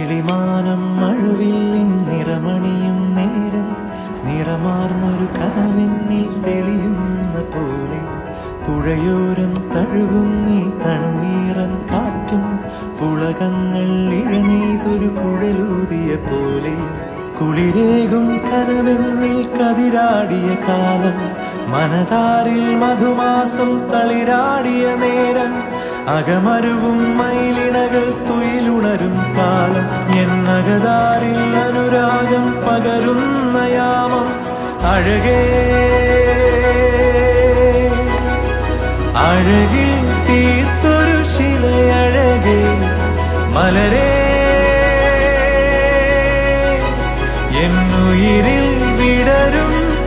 കിളിമാനം മഴവില്ലിൻ നിറമണിയും നേരം നിറമാർന്നൊരു കനവെന്നിൽ തെളിയുന്ന പോലെ പുഴയോരം തഴുകുന്നീ തണുനീറൻ കാറ്റും പുളകങ്ങൾ ഇഴനെയ്തൊരു കുഴലൂതിയ പോലെ കുളിരേകും കനവെന്നിൽ കതിരാടിയ കാലം മനതാരിൽ മധുമാസം തളിരാടിയ നേരം അകമരുവും മയിലിണകൾ തുയിലുണരും കാലം എന്നകതാരിൽ അനുരാഗം പകരുന്ന യാമം അഴകേ അഴകിൽ തീർത്തൊരു ശിലയഴകേ മലരേ